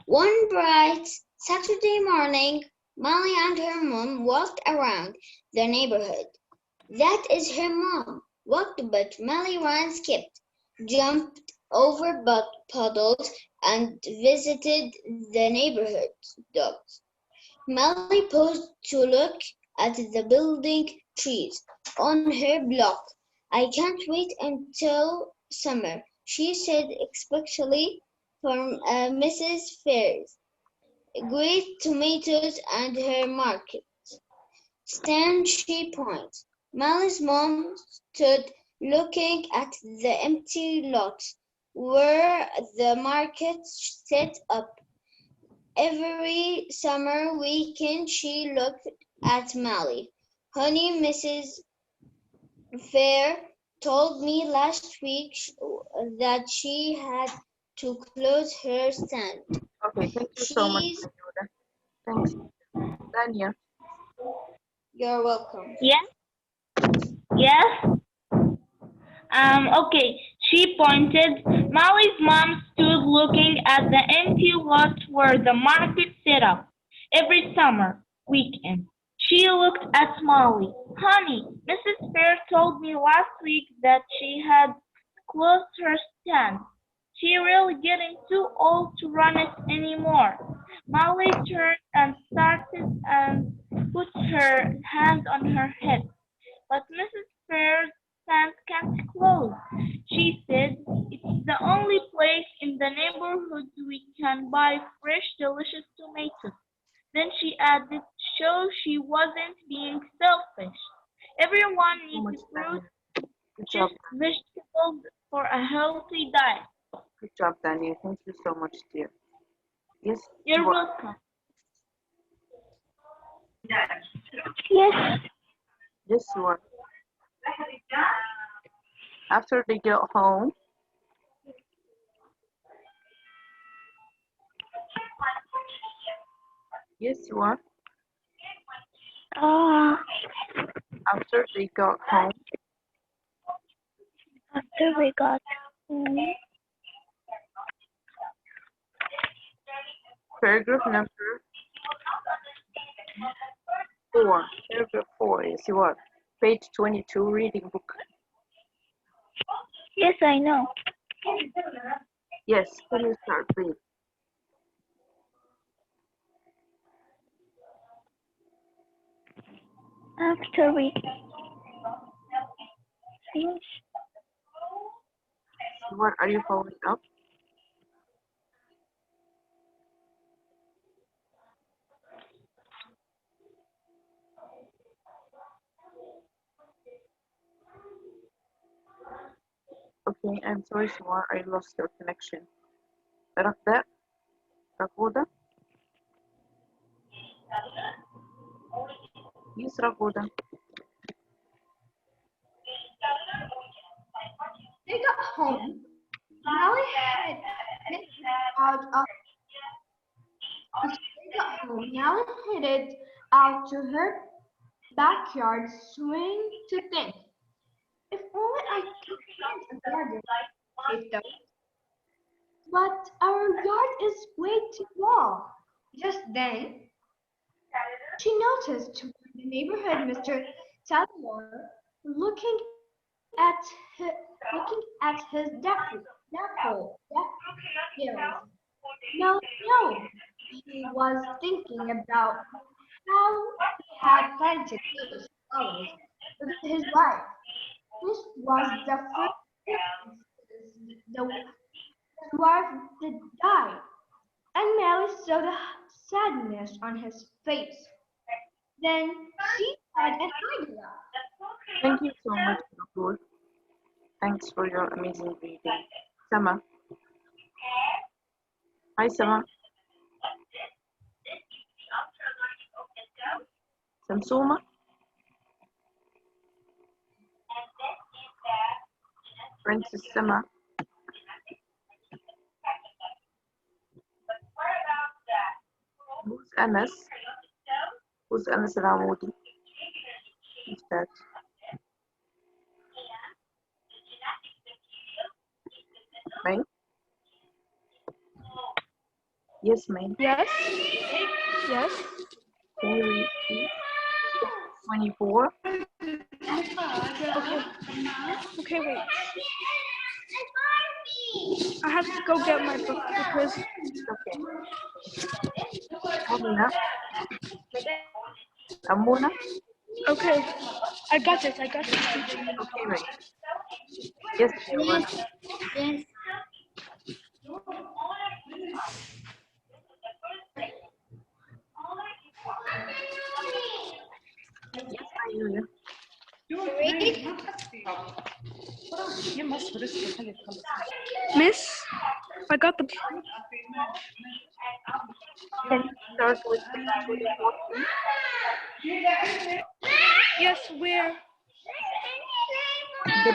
One bright Saturday morning, Molly and her mom walked around the neighborhood. That is her mom. Walked, but Molly ran, skipped, jumped over puddles, and visited the neighborhood dogs. Molly paused to look at the building trees on her block. I can't wait until summer, she said, especially for Mrs. Ferris. Great tomatoes and her market stand, she points. Molly's mom stood looking at the empty lots where the market set up. Every summer weekend she looked at Molly. Honey, Mrs. Fair told me last week that she had to close her stand. Okay, thank you so much, She's Manuda. Thanks, Dania. You're welcome. Yes, yes. Okay. She pointed. Molly's mom stood looking at the empty lot where the market set up. Every summer weekend, she looked at Molly. Honey, Mrs. Fair told me last week that she had closed her stand. She really getting too old to run it anymore. Molly turned and started and put her hand on her head. But Mrs. Fair's stand can't close, she said. It's the only place in the neighborhood we can buy fresh, delicious tomatoes. Then she added, so she wasn't being selfish. Everyone So much, needs fruit, Dania. Good job. just vegetables for a healthy diet. Good job, Dania. Thank you so much, dear. Yes, You're you are. welcome. Yes. Yes, you are. After they get home, yes, you are. After they got home, After we got home, paragraph number 4. Paragraph 4. Yes, you are. Page 22, reading book. yes, I know. Yes, can you start, please? After we finish, What are you following up? Okay, I'm sorry, Simar, I lost your connection. Rafda? Rafuda? Yes, Rafuda. They got home. Molly had out of they got home. Molly headed out to her backyard swing to think. If only I could plant a garden, she thought. But our yard is way too small. Just then, she noticed toward the neighborhood Mr. Salmore looking at his daffodils. No, he was thinking about how he had planted those flowers with his wife. This was the first Christmas since his wife did die, and Mary saw the sadness on his face. Then she had an idea. Thank you so much, Rafud. Thanks for your amazing reading. Sama. Hi, Sama. Samsuma. Princess Sama. Who's Anas? Who's Anas Ramoudi? Who's that? May? Yes, ma'am. Yes. Yes. Can you read please? 24. Okay, wait. I have to go get my book because. Okay. Amuna. Amuna. Okay. I got this. Okay, ma'am. Yes, Marioma. Yes, yes. Yes, Ayuya. Read. Miss, I got the. Can you start with page 24, please? Yes, where? The,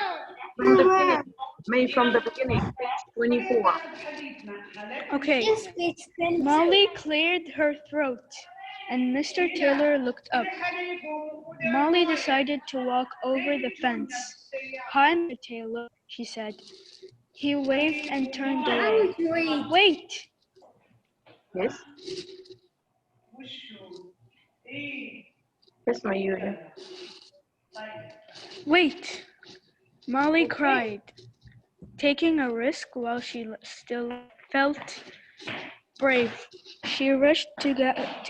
from the beginning. May from the beginning. Page 24. Okay. Yes, please. Molly cleared her throat, and Mr. Taylor looked up. Molly decided to walk over the fence. Hi, Mr. Taylor, she said. He waved and turned away. Wait! Yes. Yes, Mayuya. Wait! Molly cried, taking a risk while she still felt brave. She rushed to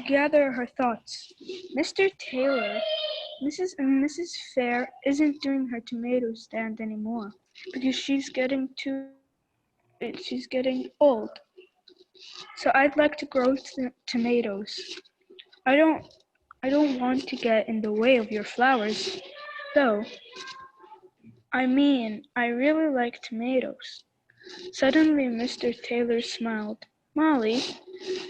gather her thoughts. Mr. Taylor, Mrs. Fair isn't doing her tomato stand anymore because she's getting old. So I'd like to grow tomatoes. I don't want to get in the way of your flowers, though. I mean, I really like tomatoes. Suddenly, Mr. Taylor smiled. Molly,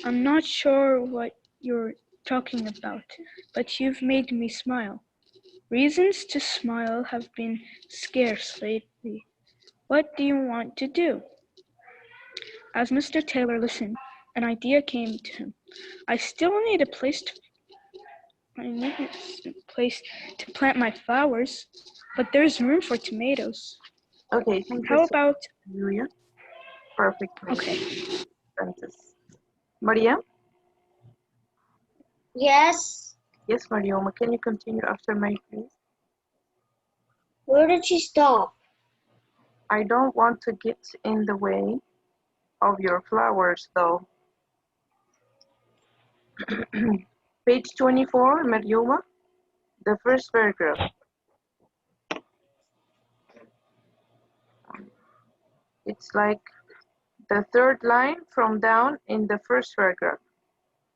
I'm not sure what you're talking about, but you've made me smile. Reasons to smile have been scarce lately. What do you want to do? As Mr. Taylor listened, an idea came to him. I need a place to plant my flowers, but there's room for tomatoes. Okay, thank you How so about much, Mayuya. Perfect. okay? Sentences. Maria? Yes. Yes, Marioma. Can you continue after May, please? Where did she stop? I don't want to get in the way of your flowers, though. Page 24, Marioma. The first paragraph. It's like the third line from down in the first paragraph.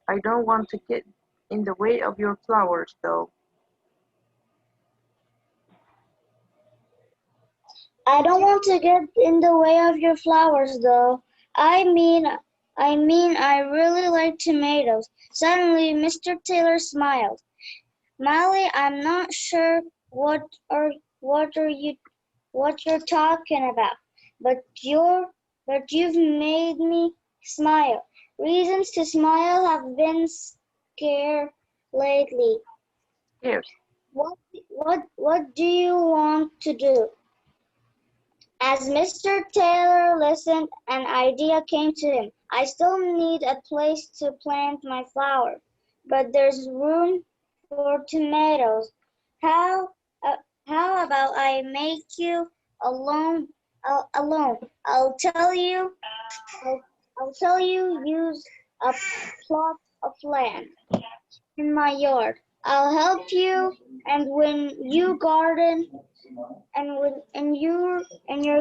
I don't want to get in the way of your flowers, though. I don't want to get in the way of your flowers, though. I mean, I really like tomatoes. Suddenly, Mr. Taylor smiled. Molly, I'm not sure what you're talking about, but you've made me smile. Reasons to smile have been scarce lately. Yes. What do you want to do? As Mr. Taylor listened, an idea came to him. I still need a place to plant my flowers, but there's room for tomatoes. How about I make you alone? I'll tell you use a plot of land in my yard. I'll help you, and when you garden and your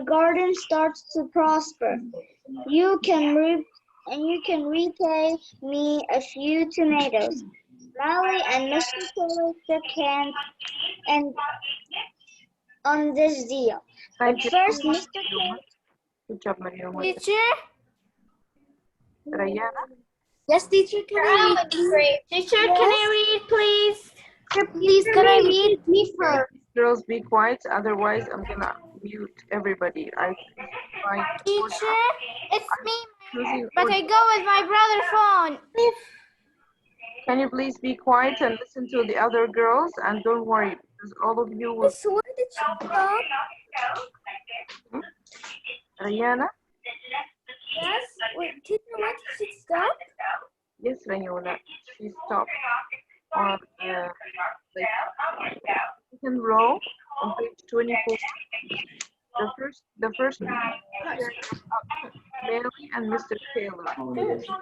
garden starts to prosper, you can repay me a few tomatoes. Molly and Mr. Taylor shook hands and on this deal. But Thank you. first, Mr. Taylor. Good job, Marioma. Teacher? Rayana? Yes, teacher, can I read? Teacher, can I read, please? Please, can I read? Me first. Girls, be quiet, otherwise I'm gonna mute everybody. Teacher, it's me, Choosing but I go with my brother's phone. Can you please be quiet and listen to the other girls, and don't worry because all of you will. Where did she go? Rayana? Yes. Wait, teacher, what did she stop? Yes, Rayona. She stopped on second row on page 24. The first Mary and Mr. Taylor.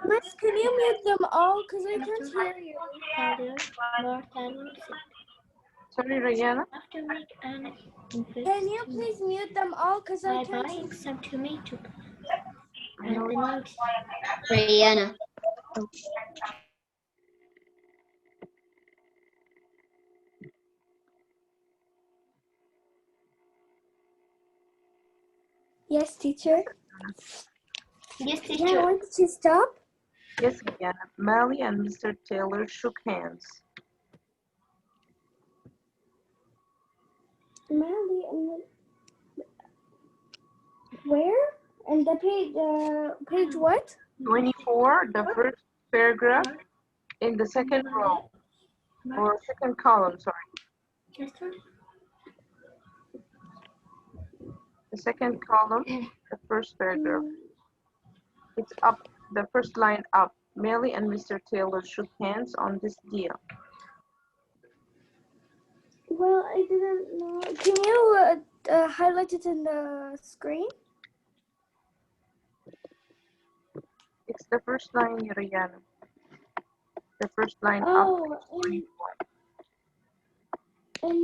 Miss, can you mute them all? Because I can't hear you. Sorry, Rayana. Can you please mute them all? Because I can't. some tomatoes. I know. Rihanna. Yes, teacher. Yes, Yeah, teacher. when did she stop? Yes, Rayana. Mary and Mr. Taylor shook hands. Melly and where? And the page what? 24, the first paragraph in the second row, or second column, sorry. The second column, the first paragraph. It's up, the first line up. Mary and Mr. Taylor shook hands on this deal. Well, I didn't know. Can you highlight it in the screen? It's the first line, Rihanna. The first line up. Oh, 24.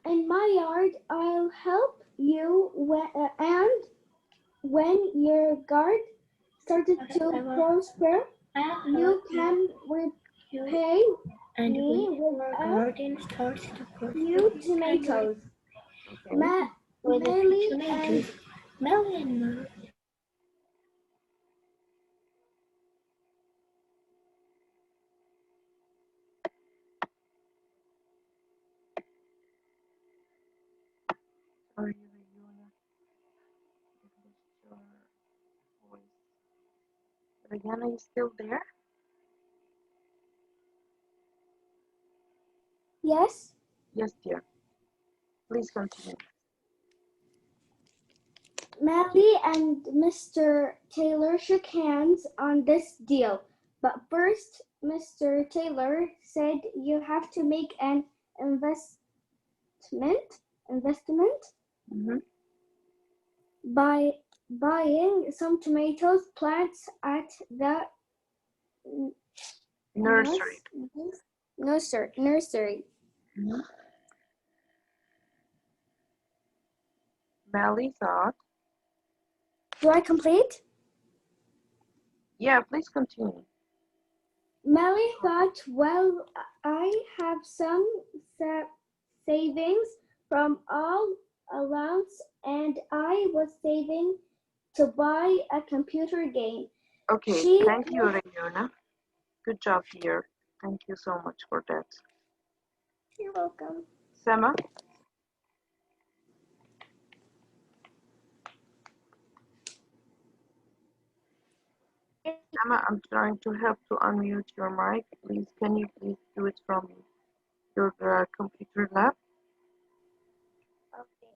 in my yard, I'll help you when your garden started to prosper, you can repay me with a few tomatoes. Okay. Melly and Sorry, Rihanna. Your voice. Rihanna, you still there? Yes. Yes, dear. Please continue. Melly and Mr. Taylor shook hands on this deal, but first Mr. Taylor said you have to make an investment Mm-hmm. by buying some tomatoes plants at the Nursery. nursery. Mm-hmm. Melly thought. Do I complete? Yeah, please continue. Melly thought, well, I have some savings from all allowance, and I was saving to buy a computer game. Okay, thank you, Rihanna. Good job, dear. Thank you so much for that. You're welcome. Sama? Sama, I'm trying to help to unmute your mic. Please, can you please do it from your computer lab? Okay.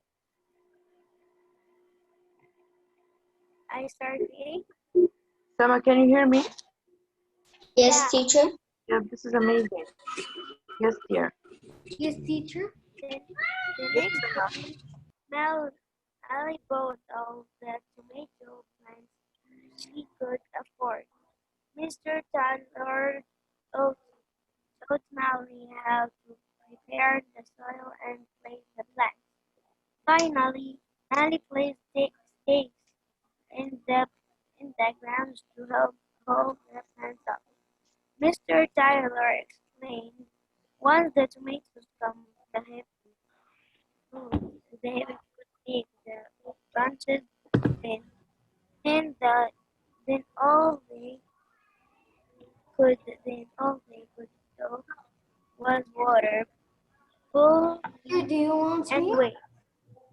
I start reading. Sama, can you hear me? Yes, teacher. Yeah, this is amazing. Yes, dear. Yes, teacher. The next time, Melly bought all the tomato plants she could afford. Mr. Taylor taught Melly how to prepare the soil and place the plants. Finally, Melly placed stakes in the ground to help hold the plants up. Mr. Taylor explained, once the tomatoes come the heavy could dig the branches in, and then all they could do was water, pull, Do you want and wait.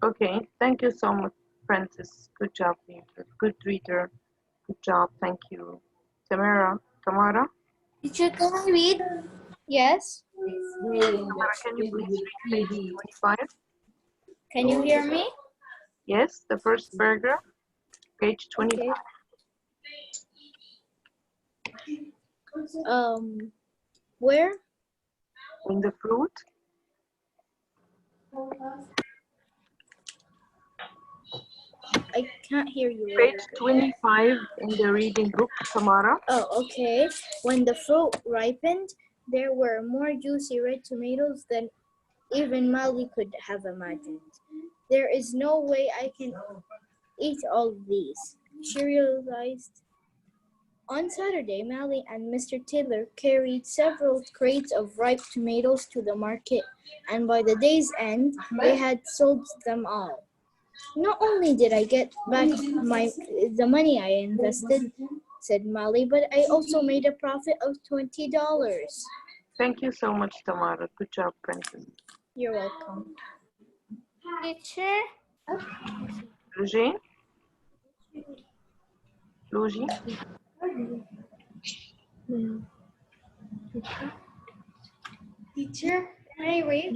Okay, thank you so much, Francis. Good job, reader. Good reader. Good job, thank you. Tamara? Teacher, can I read? Yes. Tamara, can you please read page 25? Can you hear me? Yes, the first paragraph, page 25. Where? In the fruit. I can't hear you. Page 25 in the reading book, Tamara. Oh, okay. When the fruit ripened, there were more juicy red tomatoes than even Molly could have imagined. There is no way I can eat all of these, she realized. On Saturday, Molly and Mr. Taylor carried several crates of ripe tomatoes to the market, and by the day's end, they had sold them all. Not only did I get back the money I invested, said Molly, but I also made a profit of $20. Thank you so much, Tamara. Good job, Princess. You're welcome. Teacher, Luigi? Luigi? teacher, can I read?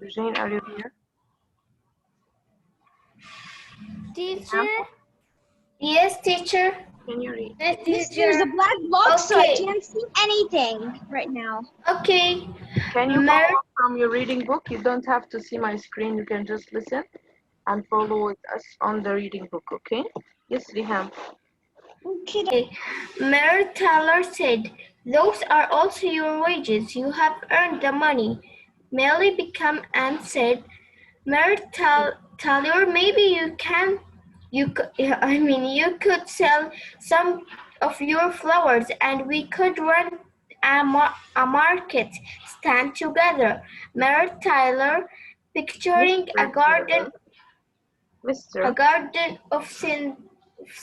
Eugene, are you here? Teacher? Yes, teacher. Can you read? Yes, There's teacher. a black box, so I Okay. can't see anything right now. Okay. Can you follow from your reading book? You don't have to see my screen. You can just listen and follow with us on the reading book, okay? Yes, Riham. Okay. Mayor Taylor said, "Those are also your wages. You have earned the money." Melly became and said, "Mayor Taylor, maybe you could sell some of your flowers and we could run a market stand together." Mayor Taylor, picturing a garden of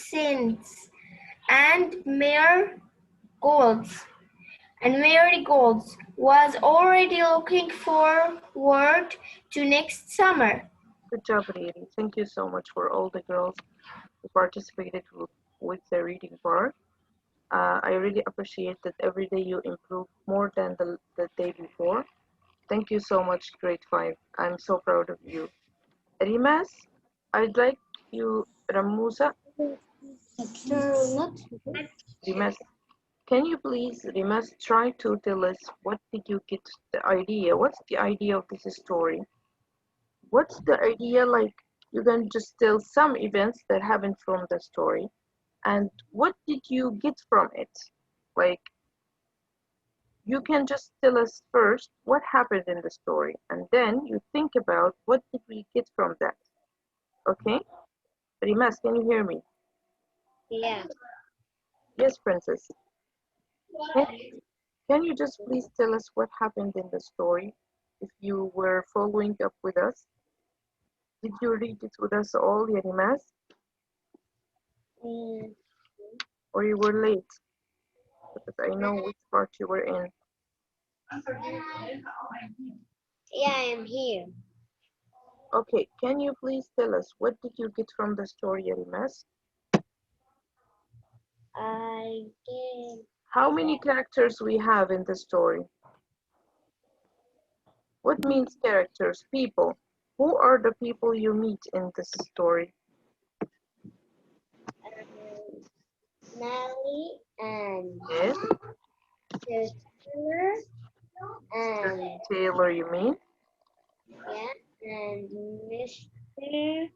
scents and marigolds, was already looking forward to next summer. Good job, Riri. Thank you so much for all the girls who participated with the reading part. I really appreciate that every day you improve more than the day before. Thank you so much, grade 5. I'm so proud of you. Rimas, I'd like you, Ramusa. Rimas, can you please, Rimas, try to tell us what did you get the idea? What's the idea of this story? What's the idea? Like, you can just tell some events that happened from the story. And what did you get from it? Like, you can just tell us first what happened in the story, and then you think about what did we get from that. Okay? Rimas, can you hear me? Yeah. Yes, Princess. Can you just please tell us what happened in the story if you were following up with us? Did you read it with us all, Rimas? Or you were late? Because I know which part you were in. Yeah, I am here. Okay, can you please tell us what did you get from the story, Rimas? I did. How many characters we have in the story? What means characters? People. Who are the people you meet in this story? Nelly and Yes, Taylor and Taylor, you mean? yeah, and Mr.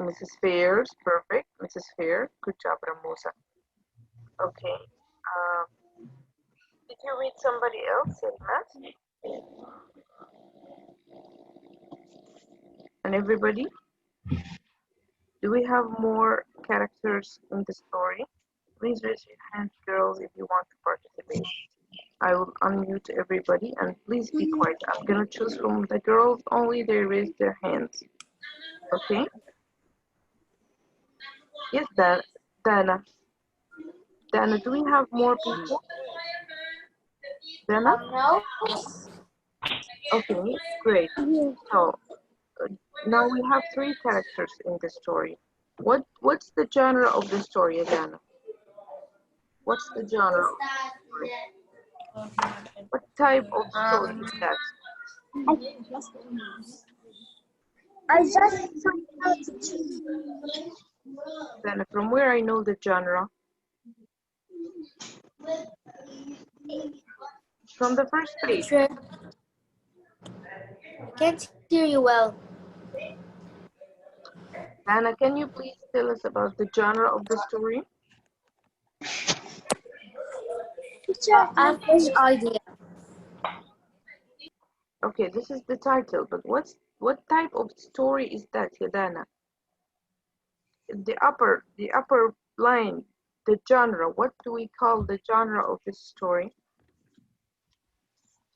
Mrs. Fairs, perfect. Mrs. Fair, good job, Ramusa. Okay. Did you meet somebody else in math? And everybody? Do we have more characters in the story? Please raise your hand, girls, if you want to participate. I will unmute everybody and please be quiet. I'm gonna choose from the girls only. They raise their hands. Okay? Yes, Dana. Dana, do we have more people? Dana? No. Okay, great. So now we have 3 characters in the story. What's the genre of the story, Dana? What's the genre of the story? What type of story is that? I just Then from where I know the genre? From the first page. Teacher, can't hear you well. Anna, can you please tell us about the genre of the story? Teacher, average idea. Okay, this is the title, but what type of story is that, Yadana? The upper line, the genre. What do we call the genre of this story?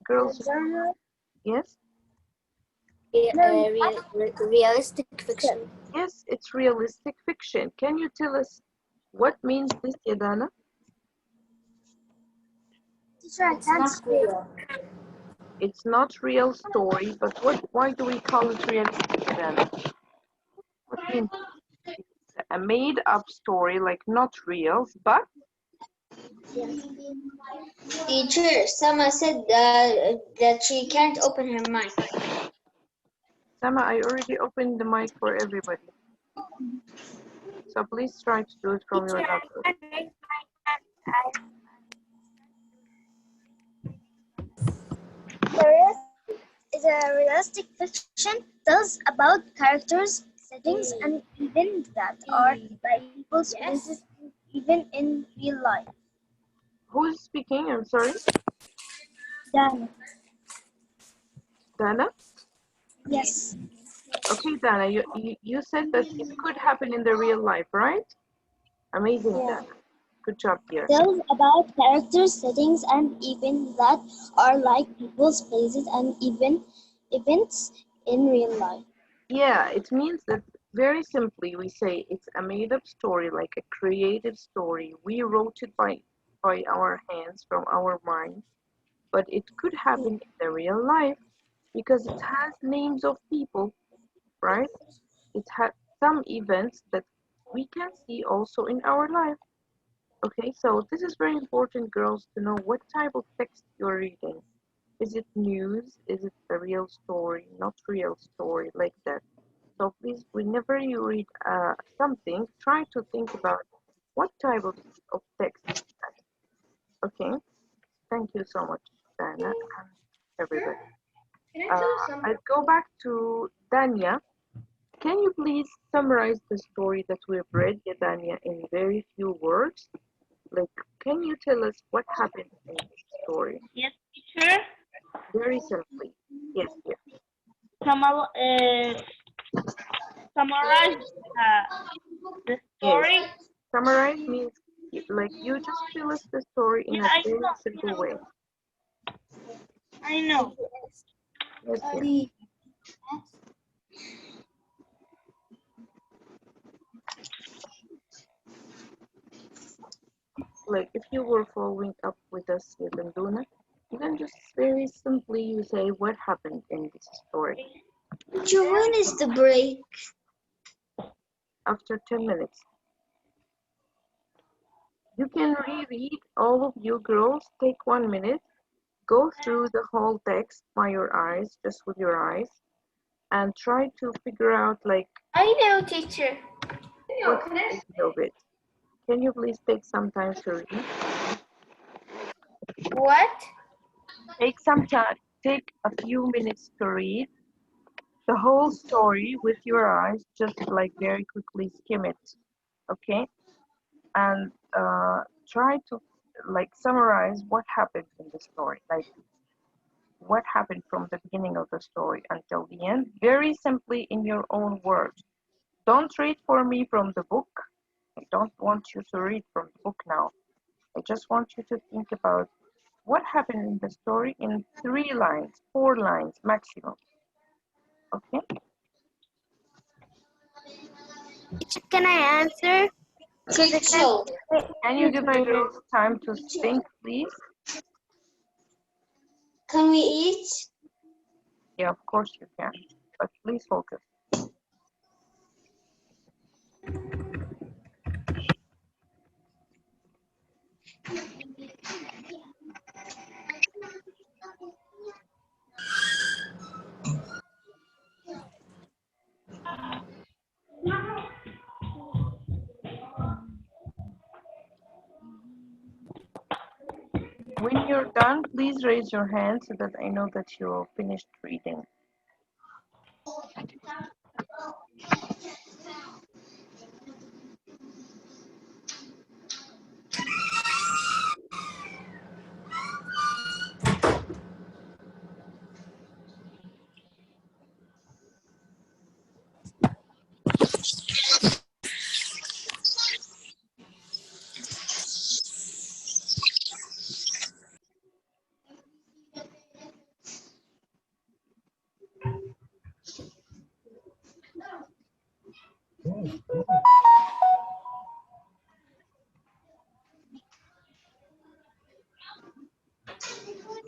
Girls, yes? Realistic fiction. Yes, it's realistic fiction. Can you tell us what means this, Yadana? Teacher, I can't speak. It's not real story, but why do we call it realistic, Yadana? What means it's a made up story, like not real, but Teacher, Sama said that she can't open her mic. Sama, I already opened the mic for everybody. So please try to do it from your laptop. The realistic fiction tells about characters, settings, and events that are by people's places, even in real life. Who's speaking? I'm sorry. Dana. Dana? Yes. Okay, Dana, you said that it could happen in the real life, right? Amazing, Yeah. Dana. Good job, dear. Tells about characters, settings, and events that are like people's places and even events in real life. Yeah, it means that very simply we say it's a made-up story, like a creative story. We wrote it by our hands from our mind, but it could happen in the real life because it has names of people, right? It has some events that we can see also in our life. Okay, so this is very important, girls, to know what type of text you're reading. Is it news? Is it a real story? Not real story, like that. So please, whenever you read something, try to think about what type of text is that. Okay, thank you so much, Dana, and everybody. I'll go back to Danya. Can you please summarize the story that we've read, Danya, in very few words? Like, can you tell us what happened in this story? Yes, teacher. Very simply. Yes, yes. Summarize the story. Yes. Summarize means like you just tell us the story in Yeah, a I very know. simple way. I know. Yes, yes. Like if you were following up with us with Anduna, you can just very simply you say what happened in this story Teacher, when is the break? after 10 minutes. You can reread, all of you girls, take 1 minute, go through the whole text by your eyes, just with your eyes, and try to figure out like I know, teacher. what's the idea of it. Can you please take some time to read? What? Take some time, take a few minutes to read the whole story with your eyes, just like very quickly skim it, okay? And try to like summarize what happened in the story, like what happened from the beginning of the story until the end, very simply in your own words. Don't read for me from the book. I don't want you to read from the book now. I just want you to think about what happened in the story in 3 lines, 4 lines maximum. Okay? Can I answer? Teacher, Can you give the girls time to think, please? can we eat? Yeah, of course you can, but please focus. When you're done, please raise your hand so that I know that you finished reading.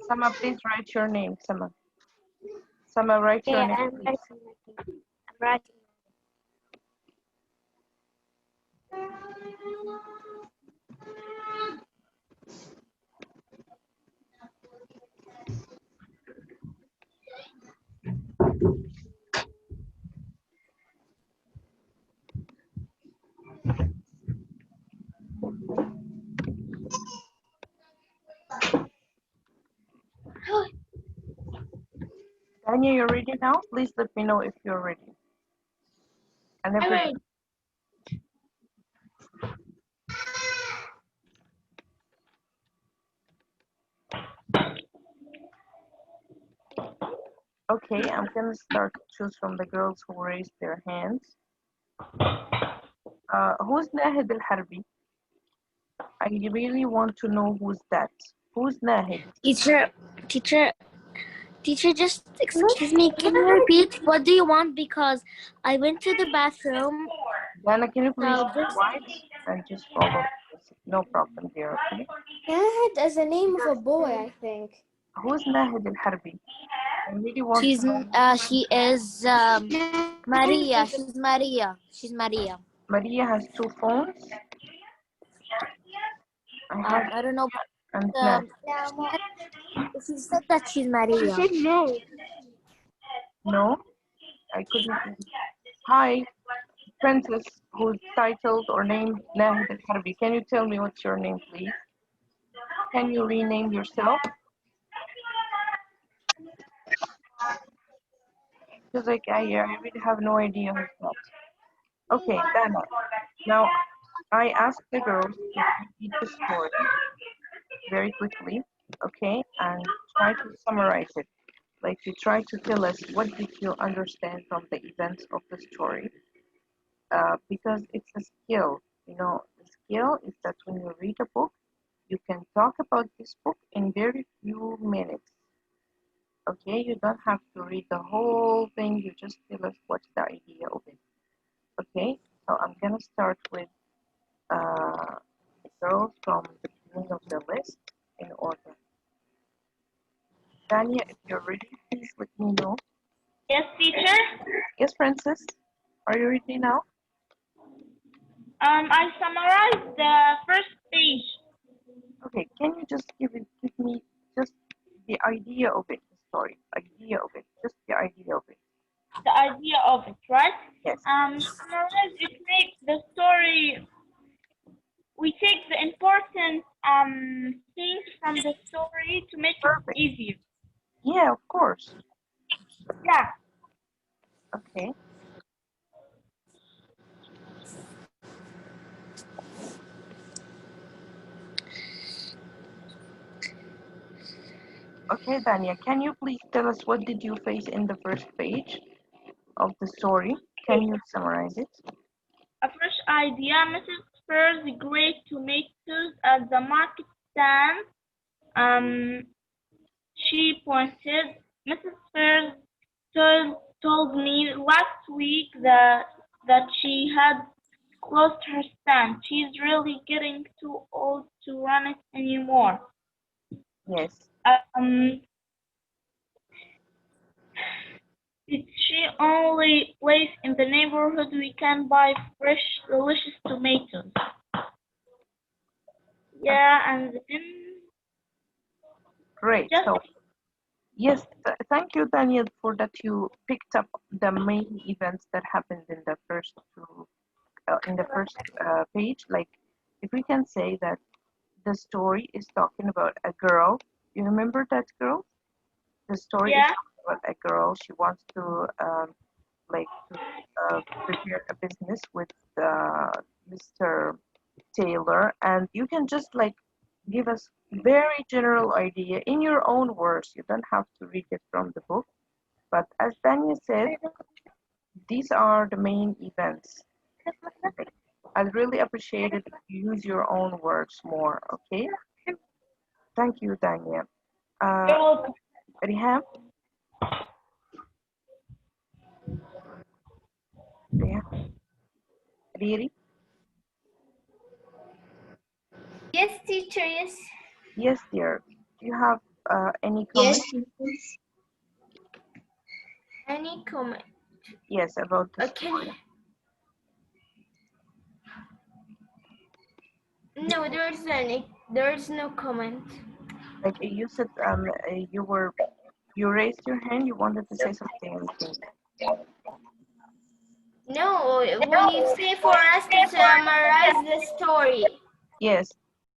Sama, please write your name, Sama. Sama, write your name, please. I'm writing. Tanya, you're ready now? Please let me know if you're ready. And everybody. Okay, I'm gonna start to choose from the girls who raised their hands. Who's Nahid Al-Harbi? I really want to know who's that. Who's Nahid? Teacher, just excuse me. Can you repeat? What do you want? Because I went to the bathroom. Dana, can you please So be just- quiet and just follow? No problem there, okay? Nahid is the name of a boy, I think. Who's Nahid Al-Harbi? I really want She's to know. she is Maria. She's Maria. She's Maria. Maria has 2 phones. I don't know. And But, Nahid. she said that she's Maria. She said no. No, I couldn't. Hi, princess who's titled or named Nahid Al-Harbi. Can you tell me what's your name, please? Can you rename yourself? Because like I really have no idea who's that. Okay, Dana. Now, I asked the girls to read the story very quickly, okay, and try to summarize it. Like you try to tell us what did you understand from the events of the story, because it's a skill. You know, the skill is that when you read a book, you can talk about this book in very few minutes. Okay, you don't have to read the whole thing. You just tell us what's the idea of it. Okay, so I'm gonna start with the girls from the beginning of the list in order. Tanya, if you're ready, please let me know. Yes, teacher. Yes, Princess, are you ready now? I summarized the first page. Okay, can you just give me just the idea of it, the story, idea of it, just the idea of it. The idea of it, right? Yes. Summarize, it makes the story. We take the important things from the story to make Perfect. it easier. Yeah, of course. Yeah. Okay. Okay, Dania, can you please tell us what did you face in the first page of the story? Can you summarize it? A fresh idea. Mrs. Spears great tomatoes at the market stand. She pointed. Mrs. Spears told me last week that she had closed her stand. She's really getting too old to run it anymore. Yes. It's the only place in the neighborhood we can buy fresh, delicious tomatoes. Yeah, and then Great. So, yes, thank you, Daniel, for that you picked up the main events that happened in the first page. Like, if we can say that the story is talking about a girl. You remember that girl? The story is Yeah. talking about a girl. She wants to like to prepare a business with Mr. Taylor, and you can just like give us very general idea in your own words. You don't have to read it from the book, but as Daniel said, these are the main events. I'd really appreciate it if you use your own words more. Okay, thank you, Daniel. You're welcome. Riham? Riri? Yes, teacher, yes. Yes, dear. Do you have any Yes, comment? Any comment? Yes, about the Okay. story. No, there's no comment. Like you said, you raised your hand. You wanted to say something. Anything? No, when you say for us to summarize the story. Yes.